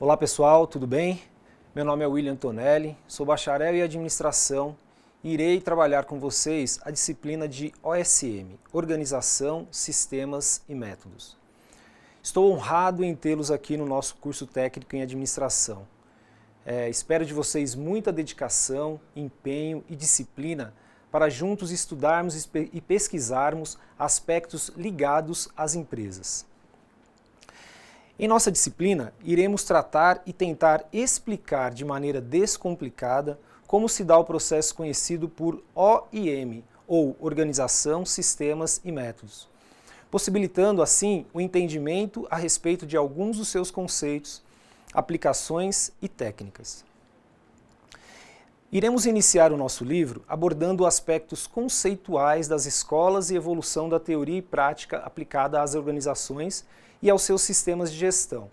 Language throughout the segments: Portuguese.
Olá pessoal, tudo bem? Meu nome é William Tonelli, sou bacharel em administração e irei trabalhar com vocês a disciplina de OSM, Organização, Sistemas e Métodos. Estou honrado em tê-los aqui no nosso curso técnico em administração. Espero de vocês muita dedicação, empenho e disciplina para juntos estudarmos e pesquisarmos aspectos ligados às empresas. Em nossa disciplina, iremos tratar e tentar explicar de maneira descomplicada como se dá o processo conhecido por OIM, ou Organização, Sistemas e Métodos, possibilitando assim o entendimento a respeito de alguns dos seus conceitos, aplicações e técnicas. Iremos iniciar o nosso livro abordando aspectos conceituais das escolas e evolução da teoria e prática aplicada às organizações e aos seus sistemas de gestão.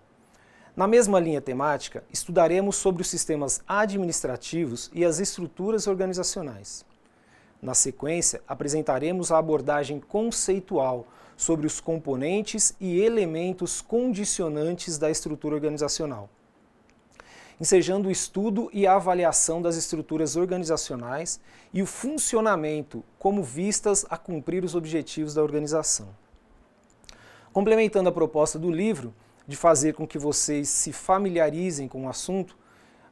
Na mesma linha temática, estudaremos sobre os sistemas administrativos e as estruturas organizacionais. Na sequência, apresentaremos a abordagem conceitual sobre os componentes e elementos condicionantes da estrutura organizacional, ensejando o estudo e a avaliação das estruturas organizacionais e o funcionamento como vistas a cumprir os objetivos da organização. Complementando a proposta do livro, de fazer com que vocês se familiarizem com o assunto,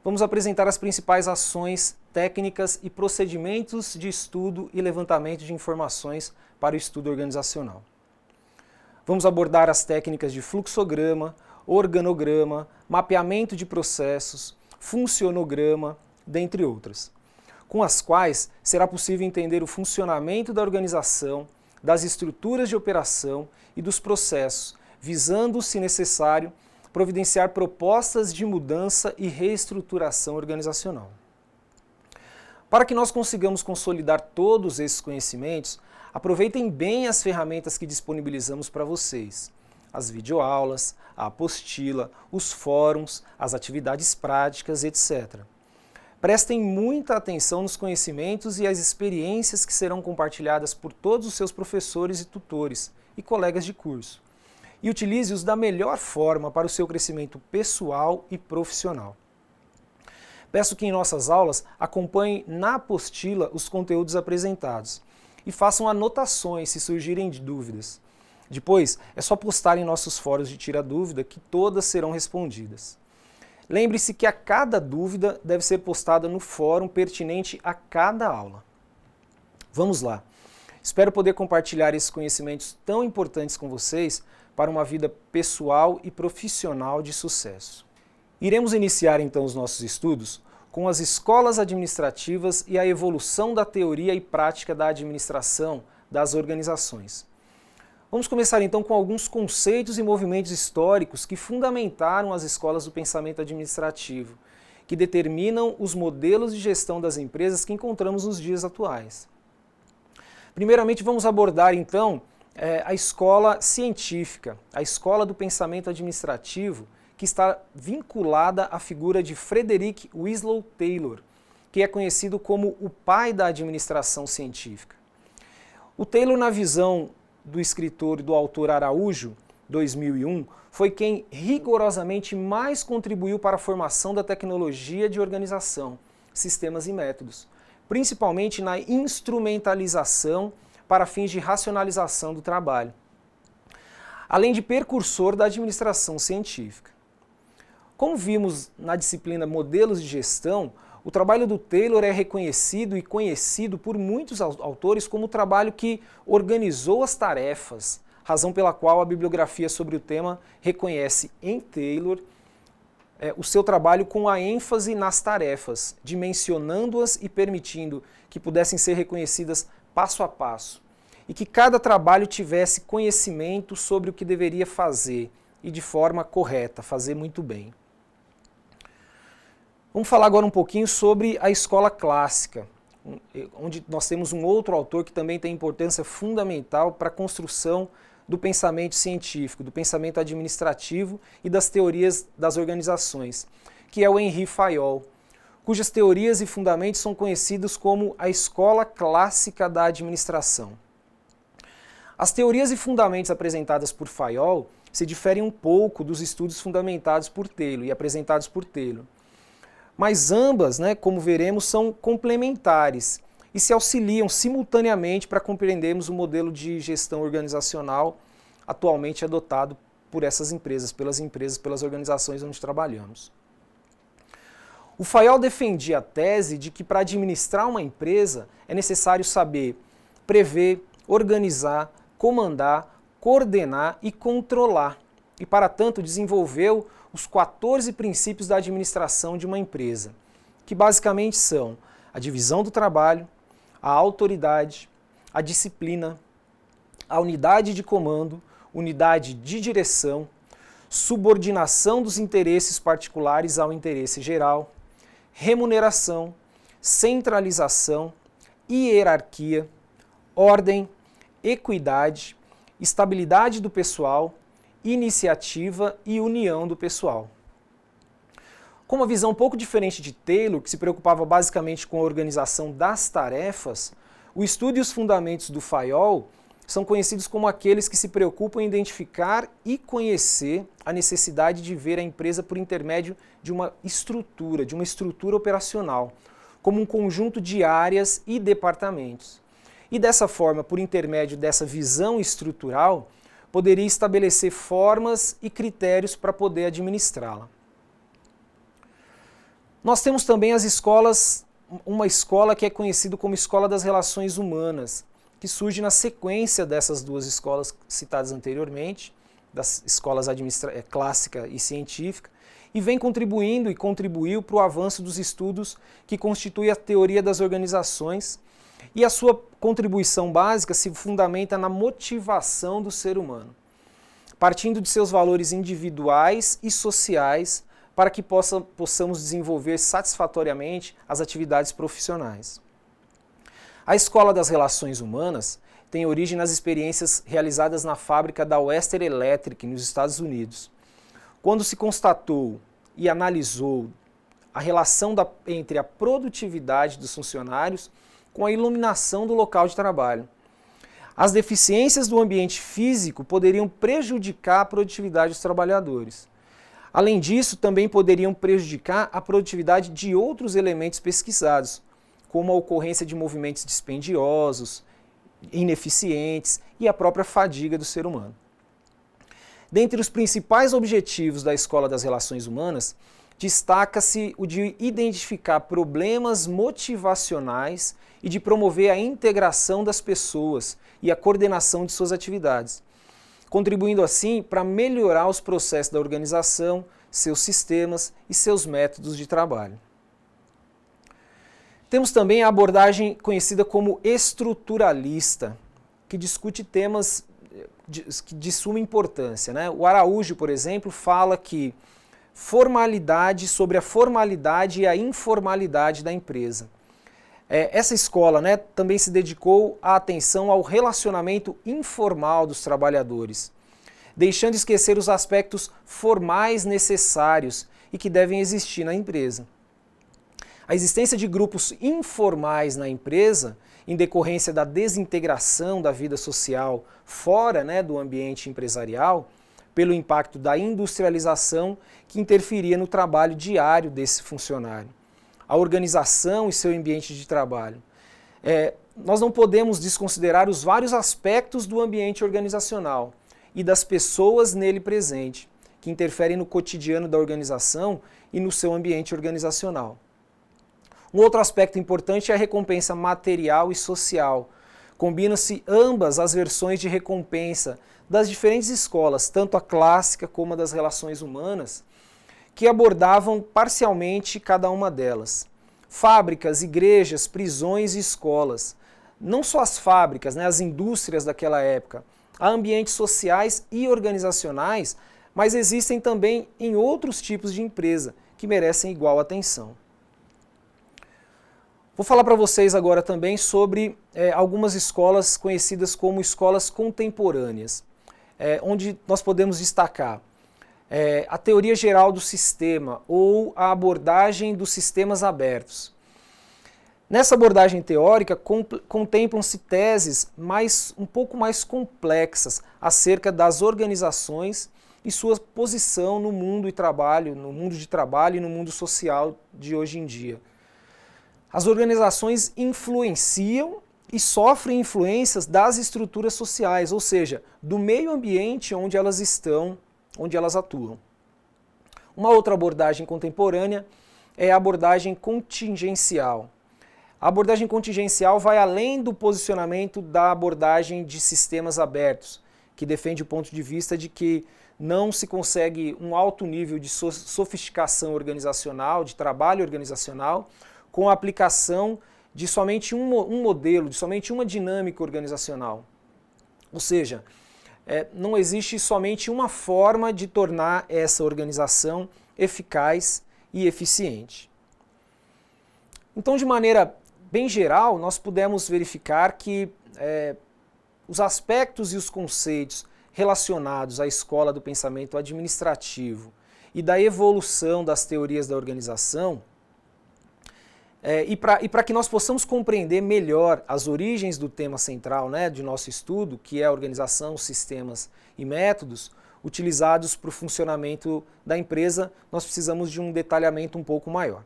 vamos apresentar as principais ações, técnicas e procedimentos de estudo e levantamento de informações para o estudo organizacional. Vamos abordar as técnicas de fluxograma, organograma, mapeamento de processos, funcionograma, dentre outras, com as quais será possível entender o funcionamento da organização, das estruturas de operação e dos processos, visando, se necessário, providenciar propostas de mudança e reestruturação organizacional. Para que nós consigamos consolidar todos esses conhecimentos, aproveitem bem as ferramentas que disponibilizamos para vocês. As videoaulas, a apostila, os fóruns, as atividades práticas, etc. Prestem muita atenção nos conhecimentos e as experiências que serão compartilhadas por todos os seus professores e tutores e colegas de curso. E utilize-os da melhor forma para o seu crescimento pessoal e profissional. Peço que em nossas aulas acompanhem na apostila os conteúdos apresentados e façam anotações se surgirem dúvidas. Depois, é só postar em nossos fóruns de Tira Dúvida que todas serão respondidas. Lembre-se que a cada dúvida deve ser postada no fórum pertinente a cada aula. Vamos lá. Espero poder compartilhar esses conhecimentos tão importantes com vocês para uma vida pessoal e profissional de sucesso. Iremos iniciar então os nossos estudos com as escolas administrativas e a evolução da teoria e prática da administração das organizações. Vamos começar então com alguns conceitos e movimentos históricos que fundamentaram as escolas do pensamento administrativo, que determinam os modelos de gestão das empresas que encontramos nos dias atuais. Primeiramente, vamos abordar então a escola científica, a escola do pensamento administrativo, que está vinculada à figura de Frederick Winslow Taylor, que é conhecido como o pai da administração científica. O Taylor, na visão do escritor e do autor Araújo, 2001, foi quem rigorosamente mais contribuiu para a formação da tecnologia de organização, sistemas e métodos, principalmente na instrumentalização para fins de racionalização do trabalho, além de precursor da administração científica. Como vimos na disciplina Modelos de Gestão, o trabalho do Taylor é reconhecido e conhecido por muitos autores como o trabalho que organizou as tarefas, razão pela qual a bibliografia sobre o tema reconhece em Taylor o seu trabalho com a ênfase nas tarefas, dimensionando-as e permitindo que pudessem ser reconhecidas passo a passo, e que cada trabalho tivesse conhecimento sobre o que deveria fazer e de forma correta, fazer muito bem. Vamos falar agora um pouquinho sobre a escola clássica, onde nós temos um outro autor que também tem importância fundamental para a construção do pensamento científico, do pensamento administrativo e das teorias das organizações, que é o Henri Fayol, cujas teorias e fundamentos são conhecidos como a escola clássica da administração. As teorias e fundamentos apresentadas por Fayol se diferem um pouco dos estudos fundamentados por Taylor e apresentados por Taylor. Mas ambas, né, como veremos, são complementares e se auxiliam simultaneamente para compreendermos o modelo de gestão organizacional atualmente adotado por essas empresas, pelas organizações onde trabalhamos. O Fayol defendia a tese de que para administrar uma empresa é necessário saber prever, organizar, comandar, coordenar e controlar. E, para tanto, desenvolveu os 14 princípios da administração de uma empresa, que basicamente são a divisão do trabalho, a autoridade, a disciplina, a unidade de comando, unidade de direção, subordinação dos interesses particulares ao interesse geral, remuneração, centralização, hierarquia, ordem, equidade, estabilidade do pessoal, iniciativa e união do pessoal. Com uma visão um pouco diferente de Taylor, que se preocupava basicamente com a organização das tarefas, o estudo e os fundamentos do Fayol são conhecidos como aqueles que se preocupam em identificar e conhecer a necessidade de ver a empresa por intermédio de uma estrutura operacional, como um conjunto de áreas e departamentos. E dessa forma, por intermédio dessa visão estrutural, poderia estabelecer formas e critérios para poder administrá-la. Nós temos também as escolas, uma escola que é conhecida como Escola das Relações Humanas, que surge na sequência dessas duas escolas citadas anteriormente, das escolas clássica e científica, e vem contribuindo e contribuiu para o avanço dos estudos que constituem a teoria das organizações, e a sua contribuição básica se fundamenta na motivação do ser humano, partindo de seus valores individuais e sociais para que possamos desenvolver satisfatoriamente as atividades profissionais. A Escola das Relações Humanas tem origem nas experiências realizadas na fábrica da Western Electric, nos Estados Unidos, quando se constatou e analisou a relação entre a produtividade dos funcionários com a iluminação do local de trabalho. As deficiências do ambiente físico poderiam prejudicar a produtividade dos trabalhadores. Além disso, também poderiam prejudicar a produtividade de outros elementos pesquisados, como a ocorrência de movimentos dispendiosos, ineficientes e a própria fadiga do ser humano. Dentre os principais objetivos da Escola das Relações Humanas, destaca-se o de identificar problemas motivacionais e de promover a integração das pessoas e a coordenação de suas atividades, contribuindo assim para melhorar os processos da organização, seus sistemas e seus métodos de trabalho. Temos também a abordagem conhecida como estruturalista, que discute temas de suma importância, né? O Araújo, por exemplo, fala que sobre a formalidade e a informalidade da empresa. Essa escola, né, também se dedicou a atenção ao relacionamento informal dos trabalhadores, deixando de esquecer os aspectos formais necessários e que devem existir na empresa. A existência de grupos informais na empresa, em decorrência da desintegração da vida social fora, né, do ambiente empresarial, pelo impacto da industrialização que interferia no trabalho diário desse funcionário, a organização e seu ambiente de trabalho. Nós não podemos desconsiderar os vários aspectos do ambiente organizacional e das pessoas nele presentes, que interferem no cotidiano da organização e no seu ambiente organizacional. Um outro aspecto importante é a recompensa material e social. Combinam-se ambas as versões de recompensa das diferentes escolas, tanto a clássica como a das relações humanas, que abordavam parcialmente cada uma delas. Fábricas, igrejas, prisões e escolas. Não só as fábricas, né, as indústrias daquela época. Há ambientes sociais e organizacionais, mas existem também em outros tipos de empresa que merecem igual atenção. Vou falar para vocês agora também sobre algumas escolas conhecidas como escolas contemporâneas, onde nós podemos destacar a teoria geral do sistema ou a abordagem dos sistemas abertos. Nessa abordagem teórica, contemplam-se teses um pouco mais complexas acerca das organizações e sua posição no mundo de trabalho e no mundo social de hoje em dia. As organizações influenciam e sofrem influências das estruturas sociais, ou seja, do meio ambiente onde elas estão, onde elas atuam. Uma outra abordagem contemporânea é a abordagem contingencial. A abordagem contingencial vai além do posicionamento da abordagem de sistemas abertos, que defende o ponto de vista de que não se consegue um alto nível de sofisticação organizacional, de trabalho organizacional, com a aplicação de somente um modelo, de somente uma dinâmica organizacional. Ou seja, não existe somente uma forma de tornar essa organização eficaz e eficiente. Então, de maneira bem geral, nós pudemos verificar que os aspectos e os conceitos relacionados à escola do pensamento administrativo e da evolução das teorias da organização, e para que nós possamos compreender melhor as origens do tema central, de nosso estudo, que é a organização, sistemas e métodos, utilizados para o funcionamento da empresa, nós precisamos de um detalhamento um pouco maior.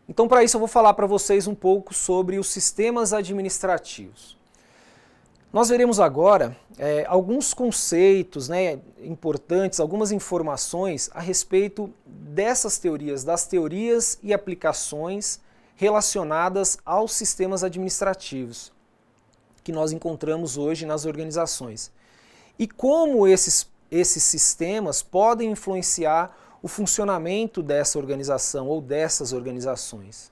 Então, para isso, eu vou falar para vocês um pouco sobre os sistemas administrativos. Nós veremos agora alguns conceitos importantes, algumas informações a respeito dessas teorias, das teorias e aplicações relacionadas aos sistemas administrativos que nós encontramos hoje nas organizações. E como esses sistemas podem influenciar o funcionamento dessa organização ou dessas organizações.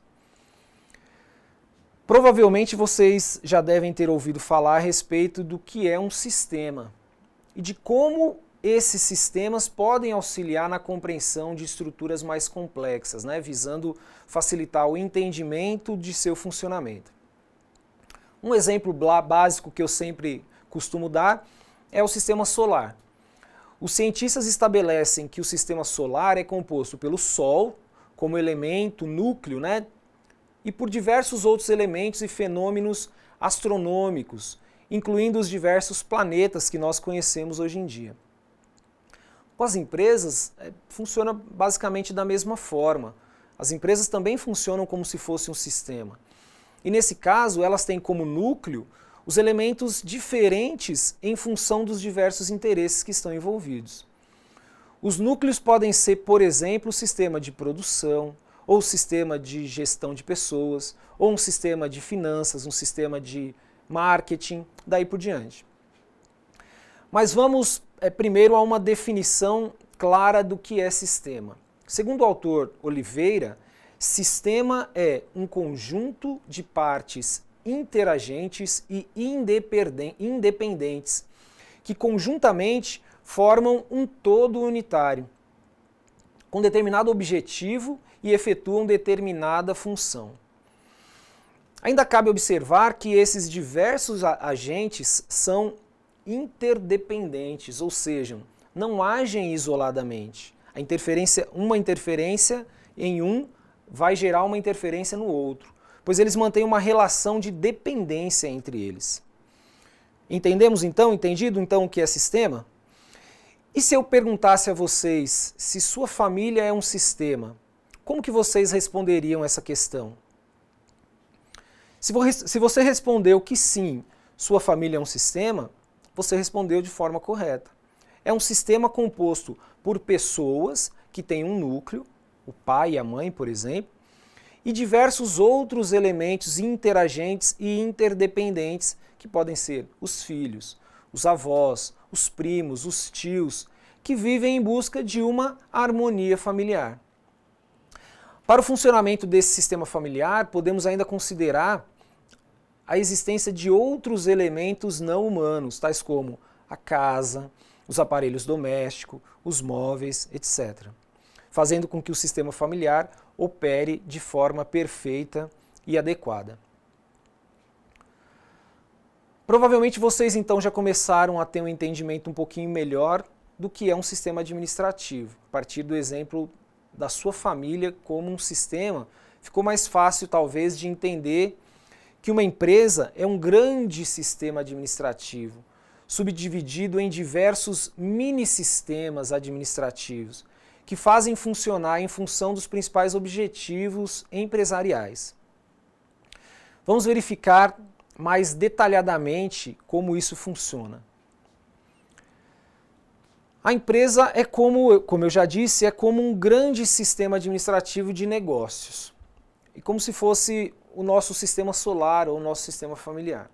Provavelmente vocês já devem ter ouvido falar a respeito do que é um sistema e de como esses sistemas podem auxiliar na compreensão de estruturas mais complexas, visando facilitar o entendimento de seu funcionamento. Um exemplo básico que eu sempre costumo dar é o sistema solar. Os cientistas estabelecem que o sistema solar é composto pelo Sol, como elemento, núcleo, e por diversos outros elementos e fenômenos astronômicos, incluindo os diversos planetas que nós conhecemos hoje em dia. Com as empresas, funciona basicamente da mesma forma. As empresas também funcionam como se fosse um sistema. E nesse caso, elas têm como núcleo os elementos diferentes em função dos diversos interesses que estão envolvidos. Os núcleos podem ser, por exemplo, o sistema de produção, ou o sistema de gestão de pessoas, ou um sistema de finanças, um sistema de marketing, daí por diante. Mas vamos primeiro a uma definição clara do que é sistema. Segundo o autor Oliveira, sistema é um conjunto de partes interagentes e independentes, que conjuntamente formam um todo unitário, com determinado objetivo e efetuam determinada função. Ainda cabe observar que esses diversos agentes são interdependentes, ou seja, não agem isoladamente. Uma interferência em um vai gerar uma interferência no outro, pois eles mantêm uma relação de dependência entre eles. Entendido então o que é sistema? E se eu perguntasse a vocês se sua família é um sistema, como que vocês responderiam essa questão? Se você respondeu que sim, sua família é um sistema, você respondeu de forma correta. É um sistema composto por pessoas que têm um núcleo, o pai e a mãe, por exemplo, e diversos outros elementos interagentes e interdependentes, que podem ser os filhos, os avós, os primos, os tios, que vivem em busca de uma harmonia familiar. Para o funcionamento desse sistema familiar, podemos ainda considerar a existência de outros elementos não humanos, tais como a casa, os aparelhos domésticos, os móveis, etc., fazendo com que o sistema familiar opere de forma perfeita e adequada. Provavelmente vocês então já começaram a ter um entendimento um pouquinho melhor do que é um sistema administrativo. A partir do exemplo da sua família como um sistema, ficou mais fácil talvez de entender que uma empresa é um grande sistema administrativo, subdividido em diversos mini-sistemas administrativos que fazem funcionar em função dos principais objetivos empresariais. Vamos verificar mais detalhadamente como isso funciona. A empresa é como eu já disse, é como um grande sistema administrativo de negócios. E como se fosse o nosso sistema solar ou o nosso sistema familiar.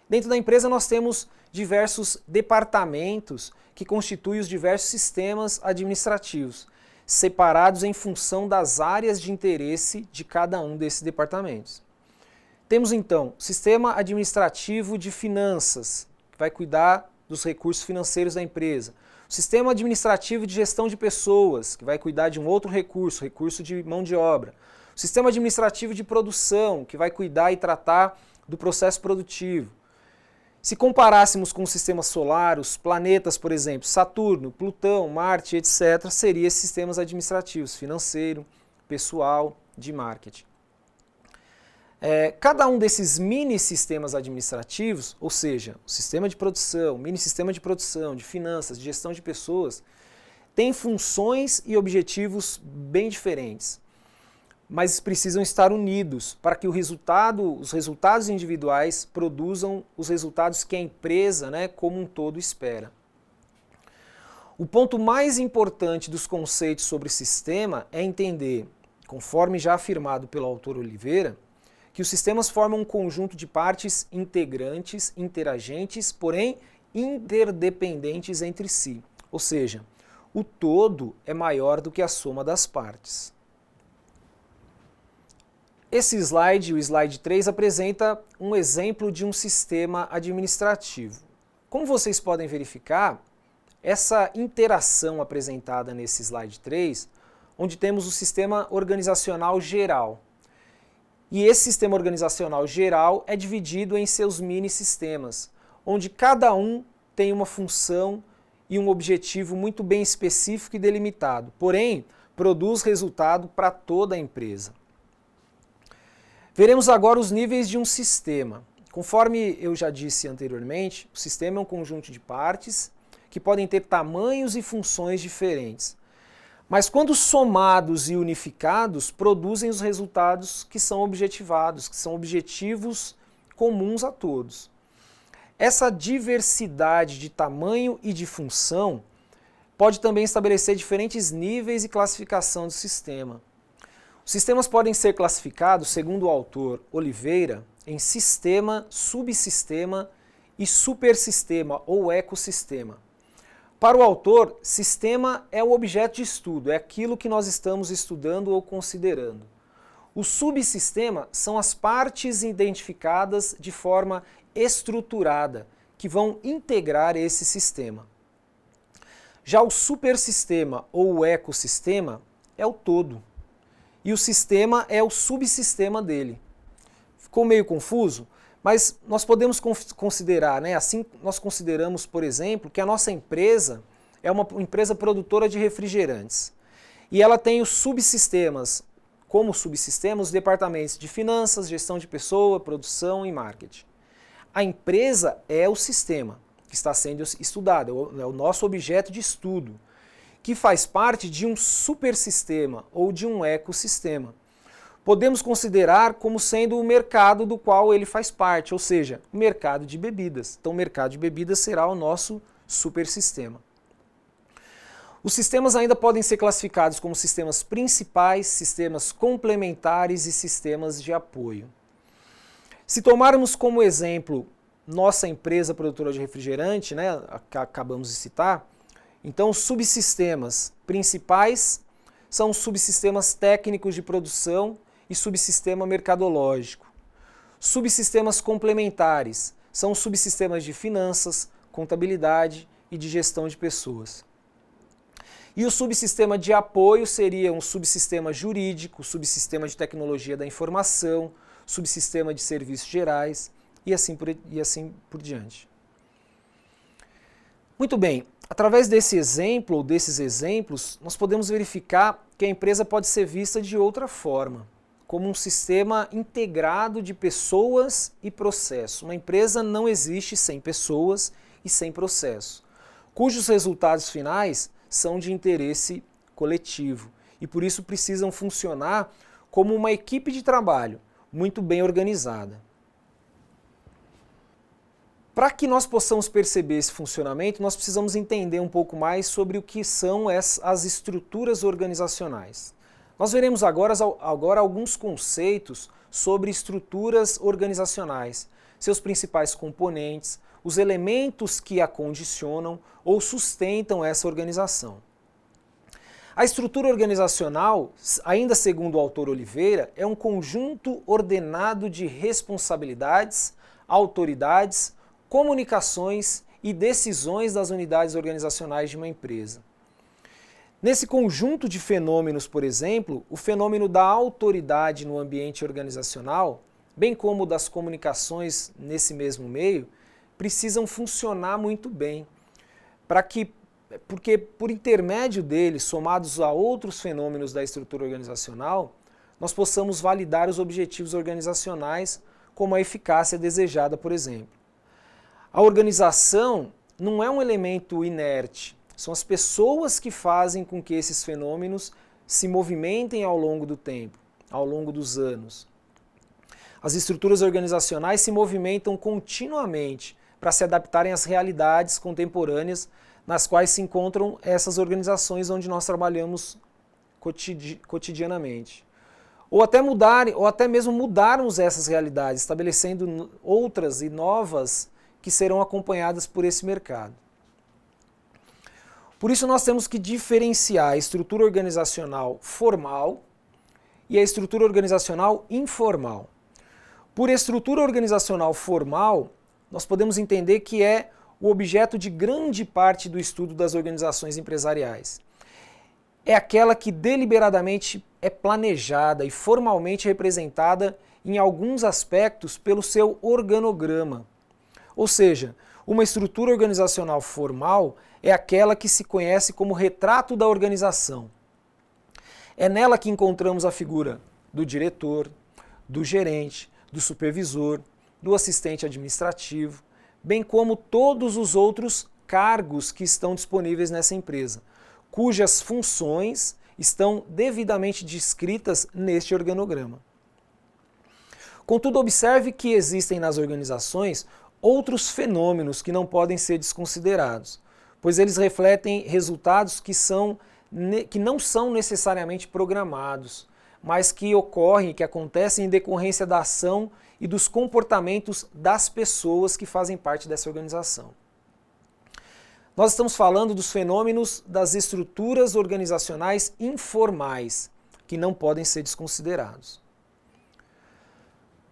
Dentro da empresa nós temos diversos departamentos que constituem os diversos sistemas administrativos, separados em função das áreas de interesse de cada um desses departamentos. Temos então o sistema administrativo de finanças, que vai cuidar dos recursos financeiros da empresa. O sistema administrativo de gestão de pessoas, que vai cuidar de um outro recurso, recurso de mão de obra. O sistema administrativo de produção, que vai cuidar e tratar do processo produtivo. Se comparássemos com o sistema solar, os planetas, por exemplo, Saturno, Plutão, Marte, etc., seriam esses sistemas administrativos, financeiro, pessoal, de marketing. Cada um desses mini-sistemas administrativos, ou seja, o sistema de produção, mini-sistema de produção, de finanças, de gestão de pessoas, tem funções e objetivos bem diferentes, mas precisam estar unidos para que os resultados individuais produzam os resultados que a empresa, como um todo, espera. O ponto mais importante dos conceitos sobre sistema é entender, conforme já afirmado pelo autor Oliveira, que os sistemas formam um conjunto de partes integrantes, interagentes, porém interdependentes entre si. Ou seja, o todo é maior do que a soma das partes. Esse slide, o slide 3, apresenta um exemplo de um sistema administrativo. Como vocês podem verificar, essa interação apresentada nesse slide 3, onde temos o sistema organizacional geral. E esse sistema organizacional geral é dividido em seus mini-sistemas, onde cada um tem uma função e um objetivo muito bem específico e delimitado, porém, produz resultado para toda a empresa. Veremos agora os níveis de um sistema. Conforme eu já disse anteriormente, o sistema é um conjunto de partes que podem ter tamanhos e funções diferentes. Mas quando somados e unificados, produzem os resultados que são objetivados, que são objetivos comuns a todos. Essa diversidade de tamanho e de função pode também estabelecer diferentes níveis e classificação do sistema. Os sistemas podem ser classificados, segundo o autor Oliveira, em sistema, subsistema e supersistema ou ecossistema. Para o autor, sistema é o objeto de estudo, é aquilo que nós estamos estudando ou considerando. O subsistema são as partes identificadas de forma estruturada, que vão integrar esse sistema. Já o supersistema ou o ecossistema é o todo. E o sistema é o subsistema dele. Ficou meio confuso? Mas nós podemos considerar, assim nós consideramos, por exemplo, que a nossa empresa é uma empresa produtora de refrigerantes. E ela tem os subsistemas, como subsistemas, os departamentos de finanças, gestão de pessoa, produção e marketing. A empresa é o sistema que está sendo estudado, é o nosso objeto de estudo, que faz parte de um supersistema ou de um ecossistema. Podemos considerar como sendo o mercado do qual ele faz parte, ou seja, o mercado de bebidas. Então o mercado de bebidas será o nosso supersistema. Os sistemas ainda podem ser classificados como sistemas principais, sistemas complementares e sistemas de apoio. Se tomarmos como exemplo nossa empresa produtora de refrigerante, que acabamos de citar, então os subsistemas principais são os subsistemas técnicos de produção e subsistema mercadológico. Subsistemas complementares são os subsistemas de finanças, contabilidade e de gestão de pessoas. E o subsistema de apoio seria um subsistema jurídico, subsistema de tecnologia da informação, subsistema de serviços gerais e assim por diante. Muito bem, através desse exemplo ou desses exemplos, nós podemos verificar que a empresa pode ser vista de outra forma, como um sistema integrado de pessoas e processos. Uma empresa não existe sem pessoas e sem processo, cujos resultados finais são de interesse coletivo e por isso precisam funcionar como uma equipe de trabalho muito bem organizada. Para que nós possamos perceber esse funcionamento, nós precisamos entender um pouco mais sobre o que são as estruturas organizacionais. Nós veremos agora alguns conceitos sobre estruturas organizacionais, seus principais componentes, os elementos que a condicionam ou sustentam essa organização. A estrutura organizacional, ainda segundo o autor Oliveira, é um conjunto ordenado de responsabilidades, autoridades, comunicações e decisões das unidades organizacionais de uma empresa. Nesse conjunto de fenômenos, por exemplo, o fenômeno da autoridade no ambiente organizacional, bem como das comunicações nesse mesmo meio, precisam funcionar muito bem, porque por intermédio deles, somados a outros fenômenos da estrutura organizacional, nós possamos validar os objetivos organizacionais, como a eficácia desejada, por exemplo. A organização não é um elemento inerte, são as pessoas que fazem com que esses fenômenos se movimentem ao longo do tempo, ao longo dos anos. As estruturas organizacionais se movimentam continuamente para se adaptarem às realidades contemporâneas nas quais se encontram essas organizações onde nós trabalhamos cotidianamente. Ou até mesmo mudarmos essas realidades, estabelecendo outras e novas que serão acompanhadas por esse mercado. Por isso nós temos que diferenciar a estrutura organizacional formal e a estrutura organizacional informal. Por estrutura organizacional formal, nós podemos entender que é o objeto de grande parte do estudo das organizações empresariais. É aquela que deliberadamente é planejada e formalmente representada em alguns aspectos pelo seu organograma. Ou seja, uma estrutura organizacional formal é aquela que se conhece como retrato da organização. É nela que encontramos a figura do diretor, do gerente, do supervisor, do assistente administrativo, bem como todos os outros cargos que estão disponíveis nessa empresa, cujas funções estão devidamente descritas neste organograma. Contudo, observe que existem nas organizações outros fenômenos que não podem ser desconsiderados, pois eles refletem resultados que não são necessariamente programados, mas que ocorrem, que acontecem em decorrência da ação e dos comportamentos das pessoas que fazem parte dessa organização. Nós estamos falando dos fenômenos das estruturas organizacionais informais, que não podem ser desconsiderados.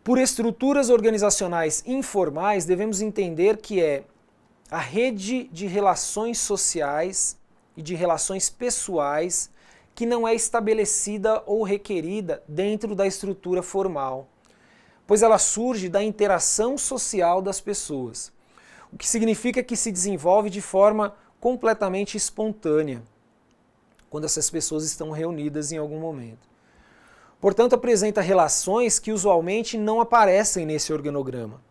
Por estruturas organizacionais informais, devemos entender que é a rede de relações sociais e de relações pessoais que não é estabelecida ou requerida dentro da estrutura formal, pois ela surge da interação social das pessoas, o que significa que se desenvolve de forma completamente espontânea, quando essas pessoas estão reunidas em algum momento. Portanto, apresenta relações que usualmente não aparecem nesse organograma.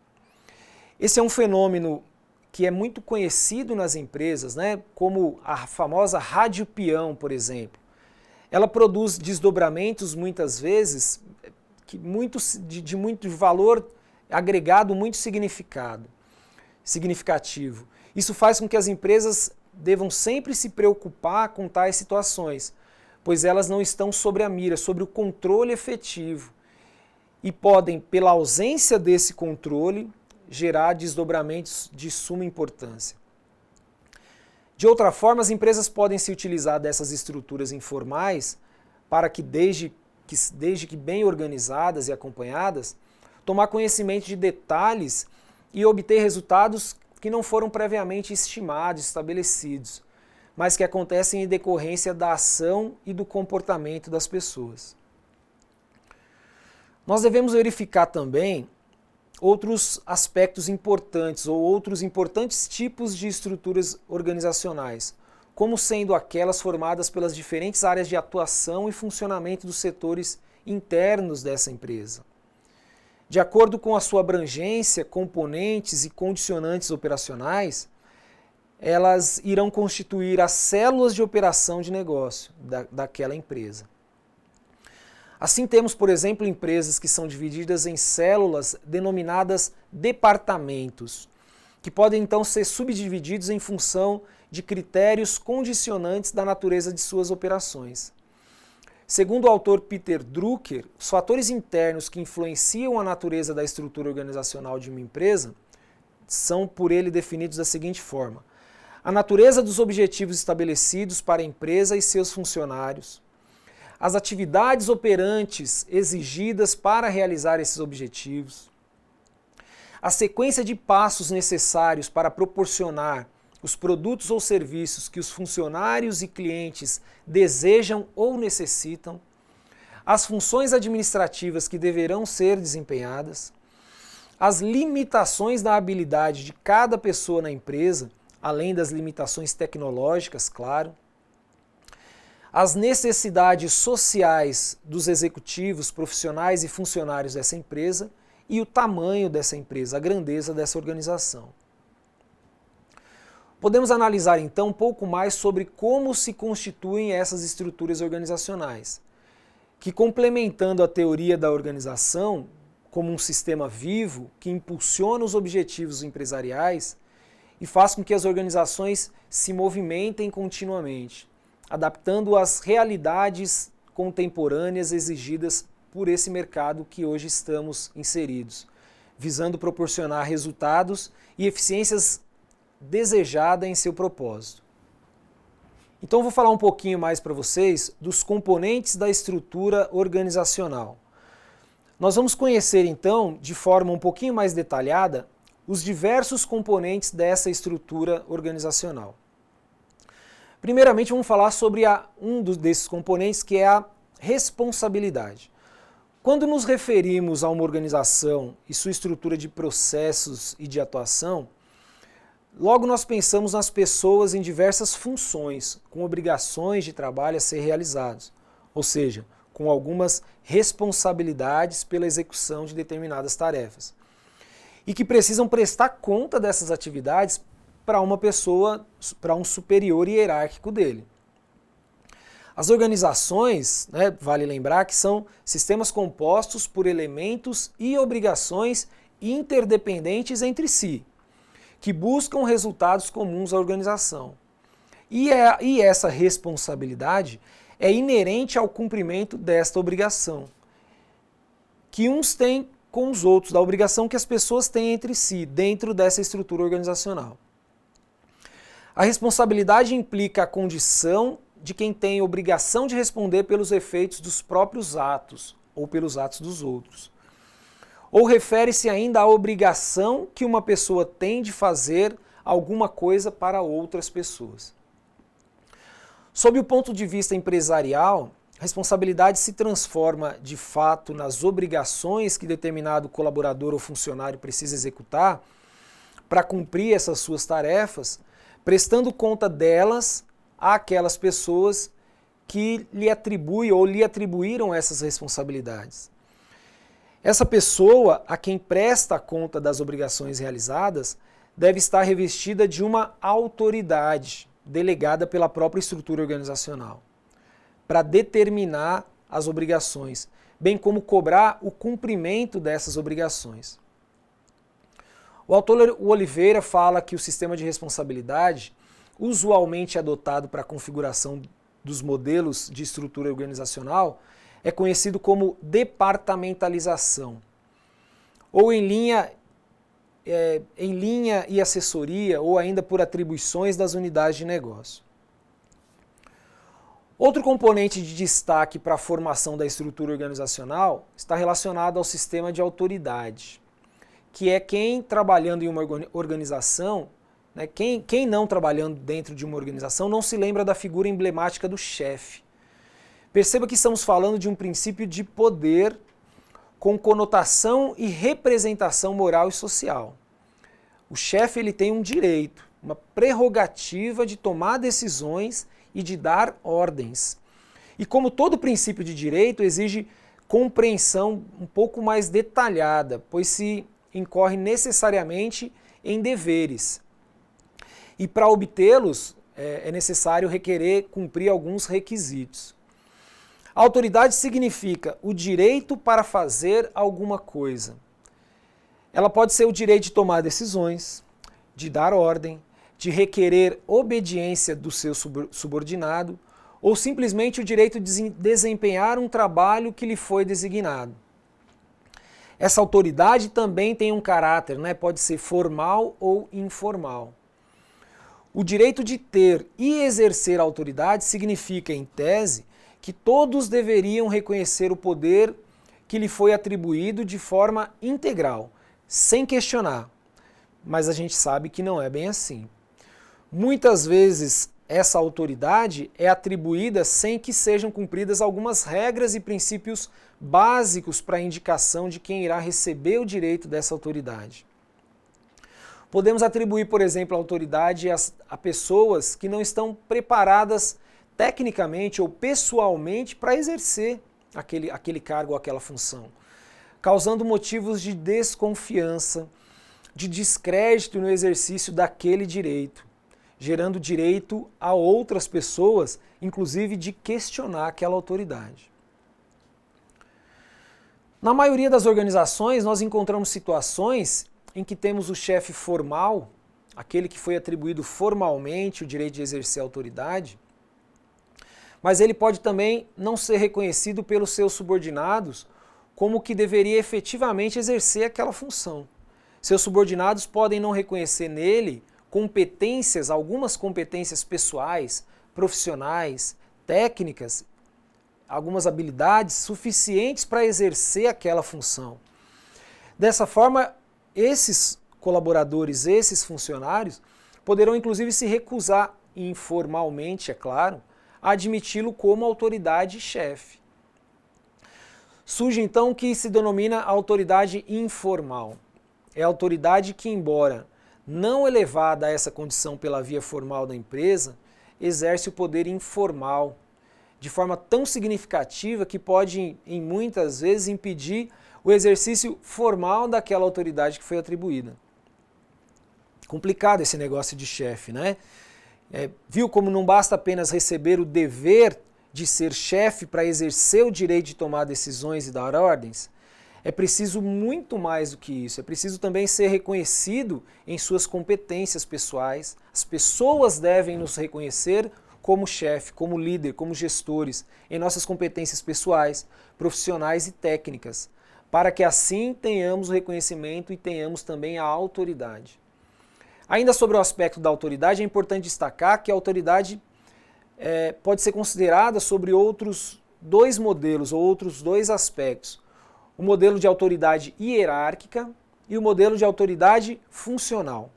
Esse é um fenômeno que é muito conhecido nas empresas, como a famosa rádio peão, por exemplo. Ela produz desdobramentos, muitas vezes, de muito valor agregado, muito significativo. Isso faz com que as empresas devam sempre se preocupar com tais situações, pois elas não estão sobre a mira, sobre o controle efetivo e podem, pela ausência desse controle, gerar desdobramentos de suma importância. De outra forma, as empresas podem se utilizar dessas estruturas informais para que, desde que bem organizadas e acompanhadas, tomar conhecimento de detalhes e obter resultados que não foram previamente estimados, estabelecidos, mas que acontecem em decorrência da ação e do comportamento das pessoas. Nós devemos verificar também outros aspectos importantes ou outros importantes tipos de estruturas organizacionais, como sendo aquelas formadas pelas diferentes áreas de atuação e funcionamento dos setores internos dessa empresa. De acordo com a sua abrangência, componentes e condicionantes operacionais, elas irão constituir as células de operação de negócio daquela empresa. Assim temos, por exemplo, empresas que são divididas em células denominadas departamentos, que podem então ser subdivididos em função de critérios condicionantes da natureza de suas operações. Segundo o autor Peter Drucker, os fatores internos que influenciam a natureza da estrutura organizacional de uma empresa são por ele definidos da seguinte forma: a natureza dos objetivos estabelecidos para a empresa e seus funcionários, as atividades operantes exigidas para realizar esses objetivos, a sequência de passos necessários para proporcionar os produtos ou serviços que os funcionários e clientes desejam ou necessitam, as funções administrativas que deverão ser desempenhadas, as limitações da habilidade de cada pessoa na empresa, além das limitações tecnológicas, claro, as necessidades sociais dos executivos, profissionais e funcionários dessa empresa e o tamanho dessa empresa, a grandeza dessa organização. Podemos analisar então um pouco mais sobre como se constituem essas estruturas organizacionais, que, complementando a teoria da organização como um sistema vivo que impulsiona os objetivos empresariais e faz com que as organizações se movimentem continuamente, adaptando às realidades contemporâneas exigidas por esse mercado que hoje estamos inseridos, visando proporcionar resultados e eficiências desejadas em seu propósito. Então eu vou falar um pouquinho mais para vocês dos componentes da estrutura organizacional. Nós vamos conhecer então, de forma um pouquinho mais detalhada, os diversos componentes dessa estrutura organizacional. Primeiramente, vamos falar sobre desses componentes, que é a responsabilidade. Quando nos referimos a uma organização e sua estrutura de processos e de atuação, logo nós pensamos nas pessoas em diversas funções, com obrigações de trabalho a ser realizados, ou seja, com algumas responsabilidades pela execução de determinadas tarefas, e que precisam prestar conta dessas atividades para uma pessoa, para um superior hierárquico dele. As organizações, vale lembrar que são sistemas compostos por elementos e obrigações interdependentes entre si, que buscam resultados comuns à organização. E essa responsabilidade é inerente ao cumprimento desta obrigação, que uns têm com os outros, da obrigação que as pessoas têm entre si, dentro dessa estrutura organizacional. A responsabilidade implica a condição de quem tem obrigação de responder pelos efeitos dos próprios atos ou pelos atos dos outros. Ou refere-se ainda à obrigação que uma pessoa tem de fazer alguma coisa para outras pessoas. Sob o ponto de vista empresarial, a responsabilidade se transforma de fato nas obrigações que determinado colaborador ou funcionário precisa executar para cumprir essas suas tarefas, prestando conta delas àquelas pessoas que lhe atribuem ou lhe atribuíram essas responsabilidades. Essa pessoa a quem presta conta das obrigações realizadas deve estar revestida de uma autoridade delegada pela própria estrutura organizacional para determinar as obrigações, bem como cobrar o cumprimento dessas obrigações. O autor Oliveira fala que o sistema de responsabilidade, usualmente adotado para a configuração dos modelos de estrutura organizacional, é conhecido como departamentalização, ou em linha e assessoria, ou ainda por atribuições das unidades de negócio. Outro componente de destaque para a formação da estrutura organizacional está relacionado ao sistema de autoridade, que é quem trabalhando em uma organização, quem não trabalhando dentro de uma organização não se lembra da figura emblemática do chefe. Perceba que estamos falando de um princípio de poder com conotação e representação moral e social. O chefe ele tem um direito, uma prerrogativa de tomar decisões e de dar ordens. E como todo princípio de direito, exige compreensão um pouco mais detalhada, pois se incorre necessariamente em deveres. e para obtê-los é necessário requerer cumprir alguns requisitos. A autoridade significa o direito para fazer alguma coisa. Ela pode ser o direito de tomar decisões, de dar ordem, de requerer obediência do seu subordinado, ou simplesmente o direito de desempenhar um trabalho que lhe foi designado. Essa autoridade também tem um caráter, né? Pode ser formal ou informal. O direito de ter e exercer a autoridade significa, em tese, que todos deveriam reconhecer o poder que lhe foi atribuído de forma integral, sem questionar. Mas a gente sabe que não é bem assim. Muitas vezes essa autoridade é atribuída sem que sejam cumpridas algumas regras e princípios básicos para a indicação de quem irá receber o direito dessa autoridade. Podemos atribuir, por exemplo, a autoridade a pessoas que não estão preparadas tecnicamente ou pessoalmente para exercer aquele cargo ou aquela função, causando motivos de desconfiança, de descrédito no exercício daquele direito, gerando direito a outras pessoas, inclusive de questionar aquela autoridade. Na maioria das organizações, nós encontramos situações em que temos o chefe formal, aquele que foi atribuído formalmente o direito de exercer a autoridade, mas ele pode também não ser reconhecido pelos seus subordinados como que deveria efetivamente exercer aquela função. Seus subordinados podem não reconhecer nele competências, algumas competências pessoais, profissionais, técnicas, algumas habilidades suficientes para exercer aquela função. Dessa forma, esses colaboradores, esses funcionários, poderão inclusive se recusar, informalmente, é claro, a admiti-lo como autoridade chefe. Surge então o que se denomina a autoridade informal. É a autoridade que, embora não elevada a essa condição pela via formal da empresa, exerce o poder informal, de forma tão significativa que pode, em muitas vezes, impedir o exercício formal daquela autoridade que foi atribuída. Complicado esse negócio de chefe, né? Viu como não basta apenas receber o dever de ser chefe para exercer o direito de tomar decisões e dar ordens? É preciso muito mais do que isso, é preciso também ser reconhecido em suas competências pessoais. As pessoas devem nos reconhecer como chefe, como líder, como gestores, em nossas competências pessoais, profissionais e técnicas, para que assim tenhamos o reconhecimento e tenhamos também a autoridade. Ainda sobre o aspecto da autoridade, é importante destacar que a autoridade pode ser considerada sobre outros dois modelos, ou outros dois aspectos. O modelo de autoridade hierárquica e o modelo de autoridade funcional.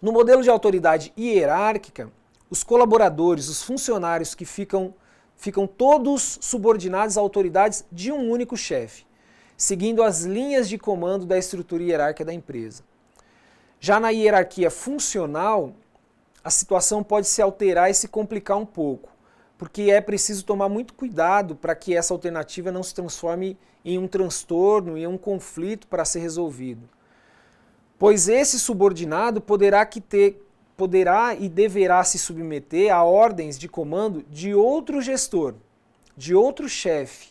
No modelo de autoridade hierárquica, os colaboradores, os funcionários que ficam todos subordinados a autoridades de um único chefe, seguindo as linhas de comando da estrutura hierárquica da empresa. Já na hierarquia funcional, a situação pode se alterar e se complicar um pouco, porque é preciso tomar muito cuidado para que essa alternativa não se transforme em um transtorno, em um conflito para ser resolvido. Pois esse subordinado poderá e deverá se submeter a ordens de comando de outro gestor, de outro chefe,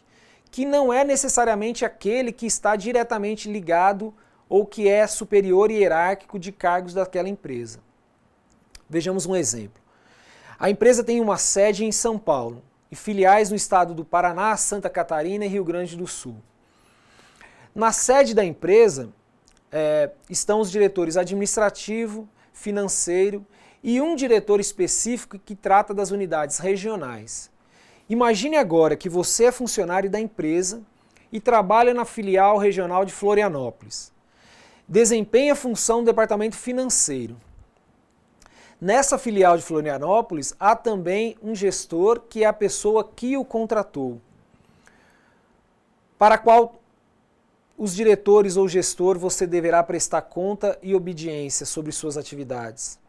que não é necessariamente aquele que está diretamente ligado ou que é superior hierárquico de cargos daquela empresa. Vejamos um exemplo. A empresa tem uma sede em São Paulo e filiais no estado do Paraná, Santa Catarina e Rio Grande do Sul. Na sede da empresa estão os diretores administrativo, financeiro e um diretor específico que trata das unidades regionais. Imagine agora que você é funcionário da empresa e trabalha na filial regional de Florianópolis. Desempenha a função do departamento financeiro. Nessa filial de Florianópolis, há também um gestor que é a pessoa que o contratou, para a qual os diretores ou gestor você deverá prestar conta e obediência sobre suas atividades.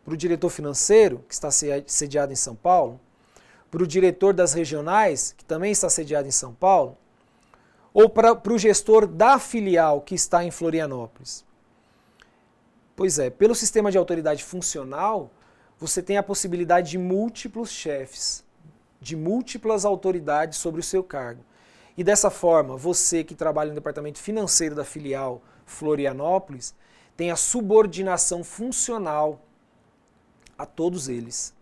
Para o diretor financeiro, que está sediado em São Paulo, para o diretor das regionais, que também está sediado em São Paulo, ou para o gestor da filial que está em Florianópolis. Pois é, pelo sistema de autoridade funcional, você tem a possibilidade de múltiplos chefes, de múltiplas autoridades sobre o seu cargo. E dessa forma, você que trabalha no departamento financeiro da filial Florianópolis, tem a subordinação funcional a todos eles.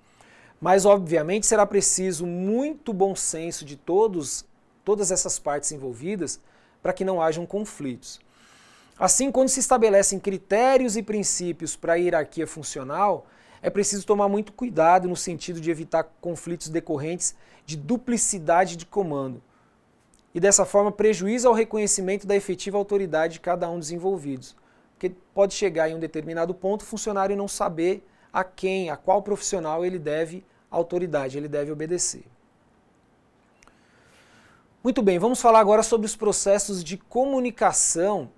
Mas, obviamente, será preciso muito bom senso de todas essas partes envolvidas para que não hajam conflitos. Assim, quando se estabelecem critérios e princípios para a hierarquia funcional, é preciso tomar muito cuidado no sentido de evitar conflitos decorrentes de duplicidade de comando. E dessa forma prejuízo ao reconhecimento da efetiva autoridade de cada um dos envolvidos. Porque pode chegar em um determinado ponto o funcionário não saber a qual profissional ele deve autoridade, ele deve obedecer. Muito bem, vamos falar agora sobre os processos de comunicação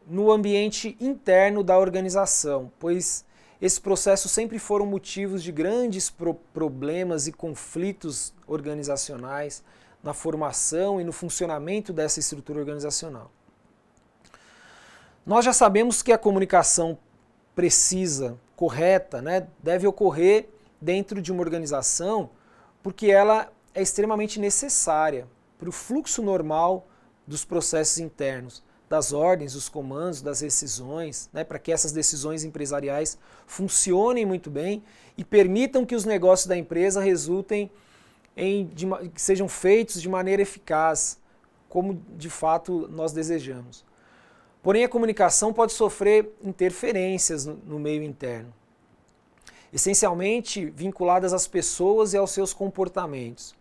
no ambiente interno da organização, pois esses processos sempre foram motivos de grandes problemas e conflitos organizacionais na formação e no funcionamento dessa estrutura organizacional. Nós já sabemos que a comunicação precisa, correta, deve ocorrer dentro de uma organização porque ela é extremamente necessária para o fluxo normal dos processos internos, das ordens, dos comandos, das decisões, para que essas decisões empresariais funcionem muito bem e permitam que os negócios da empresa resultem que sejam feitos de maneira eficaz, como de fato nós desejamos. Porém, a comunicação pode sofrer interferências no meio interno, essencialmente vinculadas às pessoas e aos seus comportamentos,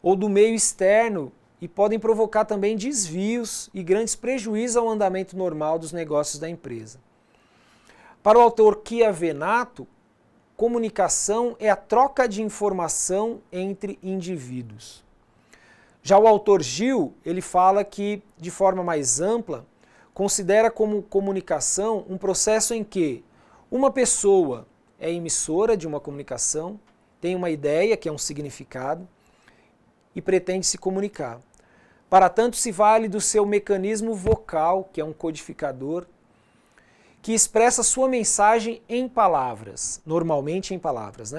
ou do meio externo, e podem provocar também desvios e grandes prejuízos ao andamento normal dos negócios da empresa. Para o autor Chiavenato, comunicação é a troca de informação entre indivíduos. Já o autor Gil, ele fala que, de forma mais ampla, considera como comunicação um processo em que uma pessoa é emissora de uma comunicação, tem uma ideia, que é um significado, e pretende se comunicar. Para tanto, se vale do seu mecanismo vocal, que é um codificador, que expressa sua mensagem em palavras, normalmente em palavras,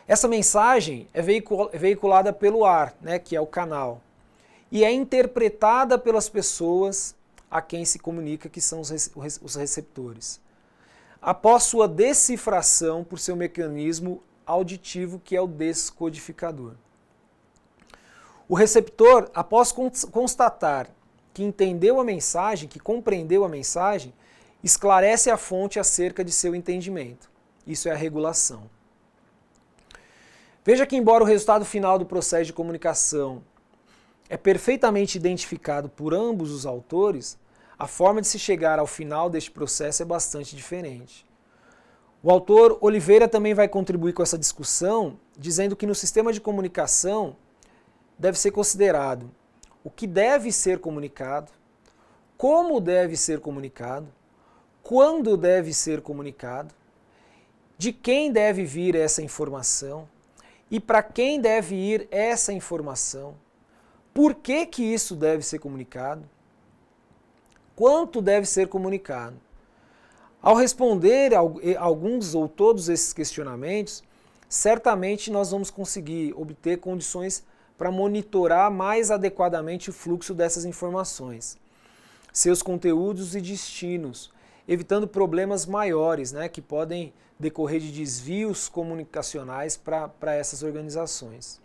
Essa mensagem é veiculada pelo ar, que é o canal, e é interpretada pelas pessoas a quem se comunica, que são os receptores, após sua decifração por seu mecanismo auditivo, que é o descodificador. O receptor, após constatar que entendeu a mensagem, que compreendeu a mensagem, esclarece a fonte acerca de seu entendimento. Isso é a regulação. Veja que, embora o resultado final do processo de comunicação é perfeitamente identificado por ambos os autores, a forma de se chegar ao final deste processo é bastante diferente. O autor Oliveira também vai contribuir com essa discussão, dizendo que no sistema de comunicação deve ser considerado o que deve ser comunicado, como deve ser comunicado, quando deve ser comunicado, de quem deve vir essa informação e para quem deve ir essa informação, por que isso deve ser comunicado, quanto deve ser comunicado. Ao responder alguns ou todos esses questionamentos, certamente nós vamos conseguir obter condições para monitorar mais adequadamente o fluxo dessas informações, seus conteúdos e destinos, evitando problemas maiores, que podem decorrer de desvios comunicacionais para essas organizações.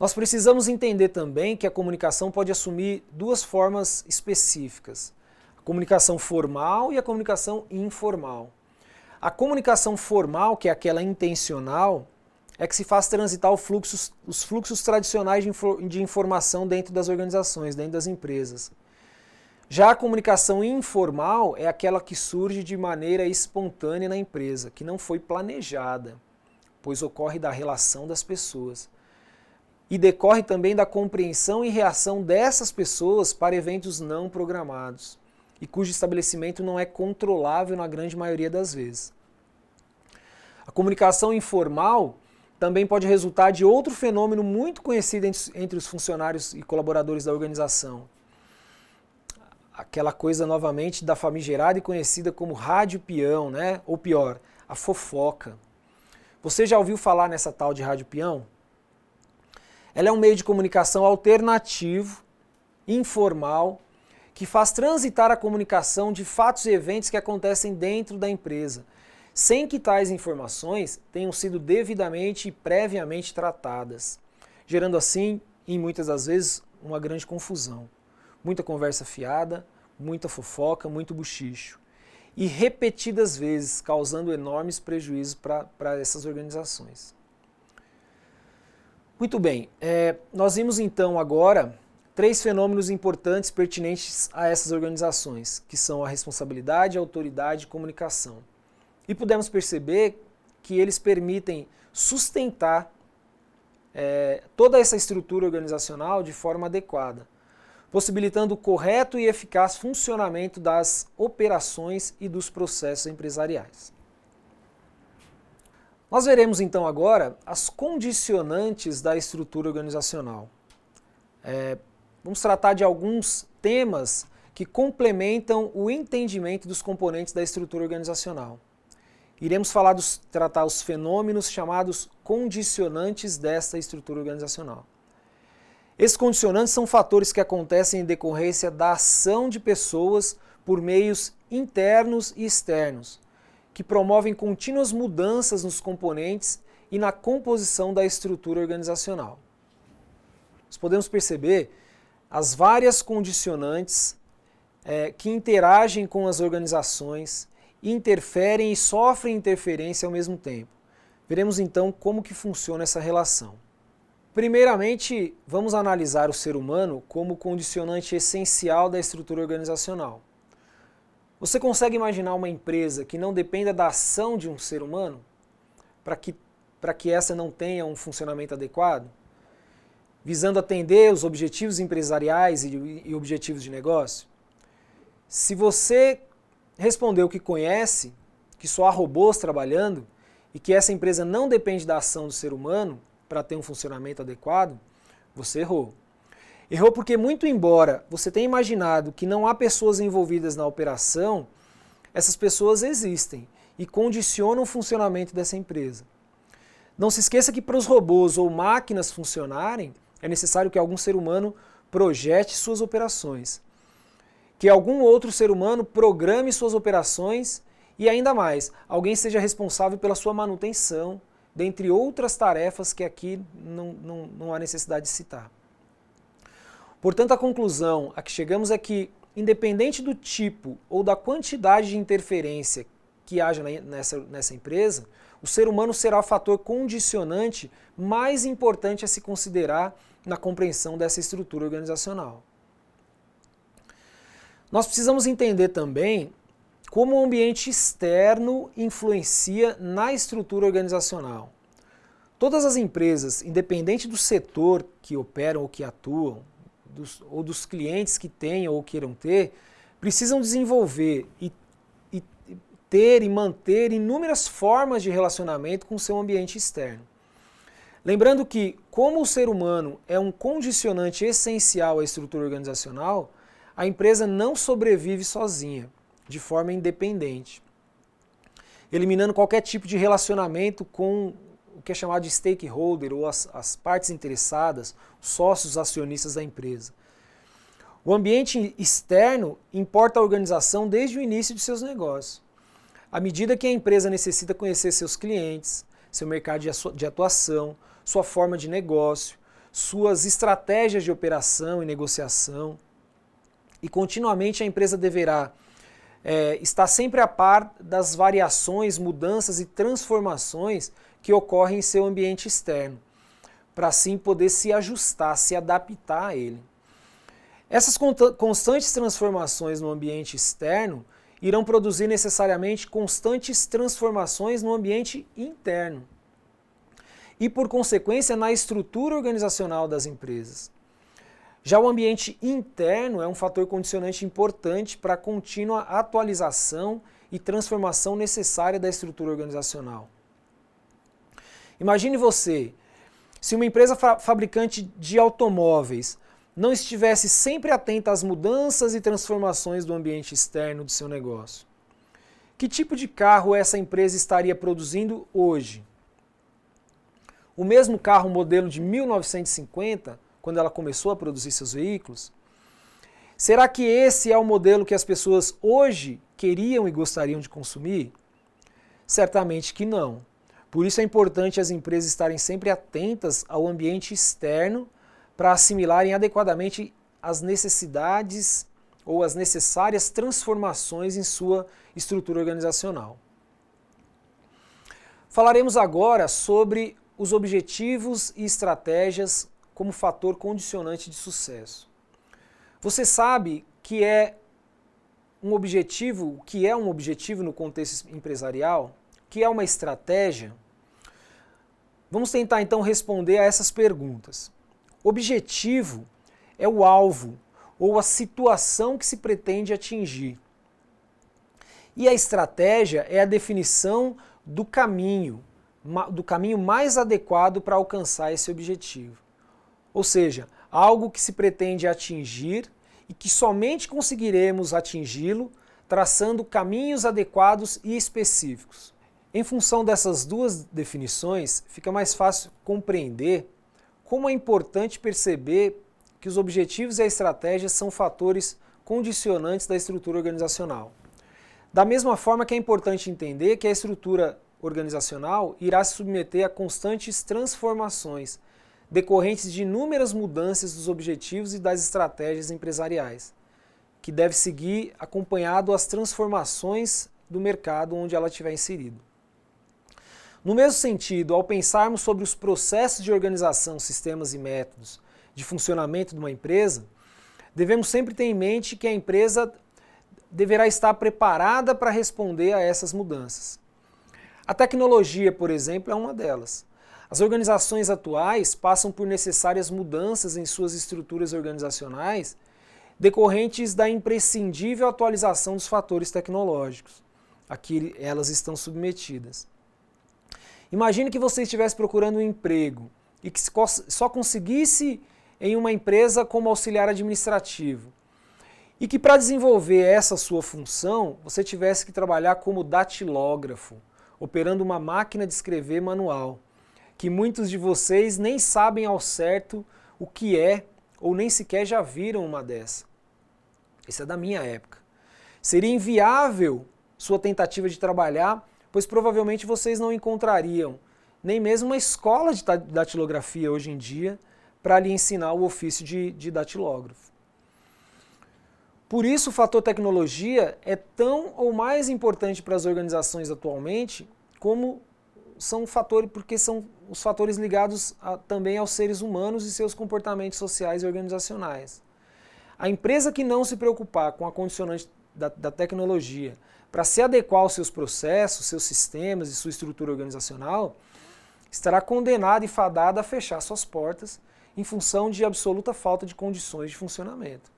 Nós precisamos entender também que a comunicação pode assumir duas formas específicas: a comunicação formal e a comunicação informal. A comunicação formal, que é aquela intencional, é que se faz transitar os fluxos tradicionais de informação dentro das organizações, dentro das empresas. Já a comunicação informal é aquela que surge de maneira espontânea na empresa, que não foi planejada, pois ocorre da relação das pessoas. E decorre também da compreensão e reação dessas pessoas para eventos não programados, e cujo estabelecimento não é controlável na grande maioria das vezes. A comunicação informal também pode resultar de outro fenômeno muito conhecido entre os funcionários e colaboradores da organização: aquela coisa novamente da famigerada e conhecida como rádio peão, né? Ou pior, a fofoca. Você já ouviu falar nessa tal de rádio peão? Ela é um meio de comunicação alternativo, informal, que faz transitar a comunicação de fatos e eventos que acontecem dentro da empresa, sem que tais informações tenham sido devidamente e previamente tratadas, gerando assim, em muitas das vezes, uma grande confusão. Muita conversa fiada, muita fofoca, muito bochicho. E repetidas vezes, causando enormes prejuízos para essas organizações. Muito bem, nós vimos então agora 3 fenômenos importantes pertinentes a essas organizações, que são a responsabilidade, a autoridade e a comunicação. E pudemos perceber que eles permitem sustentar toda essa estrutura organizacional de forma adequada, possibilitando o correto e eficaz funcionamento das operações e dos processos empresariais. Nós veremos então agora as condicionantes da estrutura organizacional. Vamos tratar de alguns temas que complementam o entendimento dos componentes da estrutura organizacional. Iremos tratar os fenômenos chamados condicionantes desta estrutura organizacional. Esses condicionantes são fatores que acontecem em decorrência da ação de pessoas por meios internos e externos, que promovem contínuas mudanças nos componentes e na composição da estrutura organizacional. Nós podemos perceber as várias condicionantes que interagem com as organizações, interferem e sofrem interferência ao mesmo tempo. Veremos então como que funciona essa relação. Primeiramente, vamos analisar o ser humano como condicionante essencial da estrutura organizacional. Você consegue imaginar uma empresa que não dependa da ação de um ser humano para que essa não tenha um funcionamento adequado? Visando atender os objetivos empresariais e objetivos de negócio? Se você respondeu que conhece, que só há robôs trabalhando e que essa empresa não depende da ação do ser humano para ter um funcionamento adequado, você errou. Errou porque, muito embora você tenha imaginado que não há pessoas envolvidas na operação, essas pessoas existem e condicionam o funcionamento dessa empresa. Não se esqueça que para os robôs ou máquinas funcionarem, é necessário que algum ser humano projete suas operações, que algum outro ser humano programe suas operações e, ainda mais, alguém seja responsável pela sua manutenção, dentre outras tarefas que aqui não há necessidade de citar. Portanto, a conclusão a que chegamos é que, independente do tipo ou da quantidade de interferência que haja nessa empresa, o ser humano será o fator condicionante mais importante a se considerar na compreensão dessa estrutura organizacional. Nós precisamos entender também como o ambiente externo influencia na estrutura organizacional. Todas as empresas, independente do setor que operam ou que atuam, ou dos clientes que tenham ou queiram ter, precisam desenvolver e ter e manter inúmeras formas de relacionamento com o seu ambiente externo. Lembrando que, como o ser humano é um condicionante essencial à estrutura organizacional, a empresa não sobrevive sozinha, de forma independente, eliminando qualquer tipo de relacionamento com o que é chamado de stakeholder, ou as partes interessadas, os sócios acionistas da empresa. O ambiente externo importa a organização desde o início de seus negócios. À medida que a empresa necessita conhecer seus clientes, seu mercado de atuação, sua forma de negócio, suas estratégias de operação e negociação, e continuamente a empresa deverá estar sempre a par das variações, mudanças e transformações que ocorrem em seu ambiente externo, para assim poder se ajustar, se adaptar a ele. Essas constantes transformações no ambiente externo irão produzir necessariamente constantes transformações no ambiente interno e, por consequência, na estrutura organizacional das empresas. Já o ambiente interno é um fator condicionante importante para a contínua atualização e transformação necessária da estrutura organizacional. Imagine você, se uma empresa fabricante de automóveis não estivesse sempre atenta às mudanças e transformações do ambiente externo do seu negócio? Que tipo de carro essa empresa estaria produzindo hoje? O mesmo carro modelo de 1950, quando ela começou a produzir seus veículos? Será que esse é o modelo que as pessoas hoje queriam e gostariam de consumir? Certamente que não. Por isso é importante as empresas estarem sempre atentas ao ambiente externo para assimilarem adequadamente as necessidades ou as necessárias transformações em sua estrutura organizacional. Falaremos agora sobre os objetivos e estratégias como fator condicionante de sucesso. Você sabe que um objetivo no contexto empresarial? O que é uma estratégia? Vamos tentar então responder a essas perguntas. Objetivo é o alvo ou a situação que se pretende atingir. E a estratégia é a definição do caminho mais adequado para alcançar esse objetivo. Ou seja, algo que se pretende atingir e que somente conseguiremos atingi-lo traçando caminhos adequados e específicos. Em função dessas duas definições, fica mais fácil compreender como é importante perceber que os objetivos e a estratégia são fatores condicionantes da estrutura organizacional. Da mesma forma que é importante entender que a estrutura organizacional irá se submeter a constantes transformações, decorrentes de inúmeras mudanças dos objetivos e das estratégias empresariais, que deve seguir acompanhado às transformações do mercado onde ela estiver inserido. No mesmo sentido, ao pensarmos sobre os processos de organização, sistemas e métodos de funcionamento de uma empresa, devemos sempre ter em mente que a empresa deverá estar preparada para responder a essas mudanças. A tecnologia, por exemplo, é uma delas. As organizações atuais passam por necessárias mudanças em suas estruturas organizacionais decorrentes da imprescindível atualização dos fatores tecnológicos a que elas estão submetidas. Imagine que você estivesse procurando um emprego e que só conseguisse em uma empresa como auxiliar administrativo e que para desenvolver essa sua função você tivesse que trabalhar como datilógrafo, operando uma máquina de escrever manual, que muitos de vocês nem sabem ao certo o que é ou nem sequer já viram uma dessa. Isso é da minha época. Seria inviável sua tentativa de trabalhar, pois provavelmente vocês não encontrariam nem mesmo uma escola de datilografia hoje em dia para lhe ensinar o ofício de datilógrafo. Por isso o fator tecnologia é tão ou mais importante para as organizações atualmente como porque são os fatores ligados também aos seres humanos e seus comportamentos sociais e organizacionais. A empresa que não se preocupar com a condicionante da tecnologia para se adequar aos seus processos, seus sistemas e sua estrutura organizacional, estará condenada e fadada a fechar suas portas em função de absoluta falta de condições de funcionamento.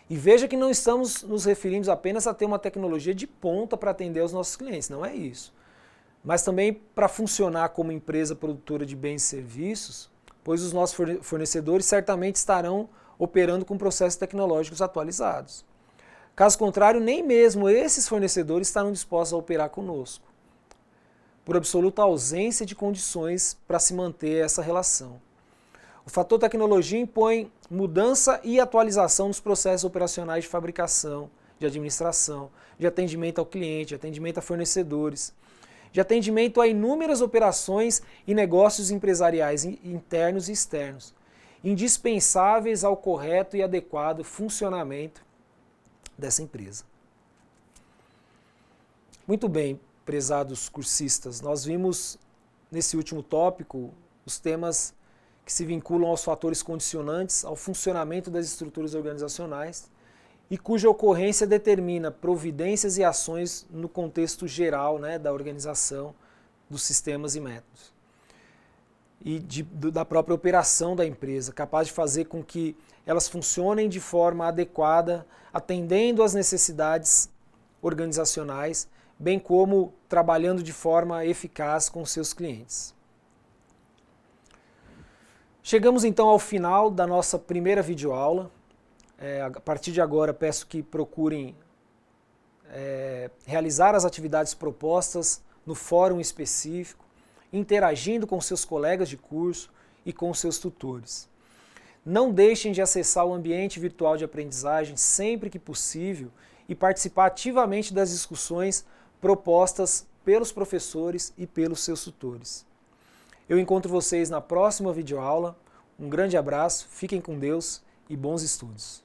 E veja que não estamos nos referindo apenas a ter uma tecnologia de ponta para atender aos nossos clientes, não é isso. Mas também para funcionar como empresa produtora de bens e serviços, pois os nossos fornecedores certamente estarão operando com processos tecnológicos atualizados. Caso contrário, nem mesmo esses fornecedores estarão dispostos a operar conosco, por absoluta ausência de condições para se manter essa relação. O fator tecnologia impõe mudança e atualização nos processos operacionais de fabricação, de administração, de atendimento ao cliente, de atendimento a fornecedores, de atendimento a inúmeras operações e negócios empresariais internos e externos, indispensáveis ao correto e adequado funcionamento dessa empresa. Muito bem, prezados cursistas, nós vimos nesse último tópico os temas que se vinculam aos fatores condicionantes ao funcionamento das estruturas organizacionais e cuja ocorrência determina providências e ações no contexto geral, da organização, dos sistemas e métodos. E da própria operação da empresa, capaz de fazer com que elas funcionem de forma adequada, atendendo às necessidades organizacionais, bem como trabalhando de forma eficaz com seus clientes. Chegamos então ao final da nossa primeira videoaula. A partir de agora peço que procurem realizar as atividades propostas no fórum específico, interagindo com seus colegas de curso e com seus tutores. Não deixem de acessar o ambiente virtual de aprendizagem sempre que possível e participar ativamente das discussões propostas pelos professores e pelos seus tutores. Eu encontro vocês na próxima videoaula. Um grande abraço, fiquem com Deus e bons estudos!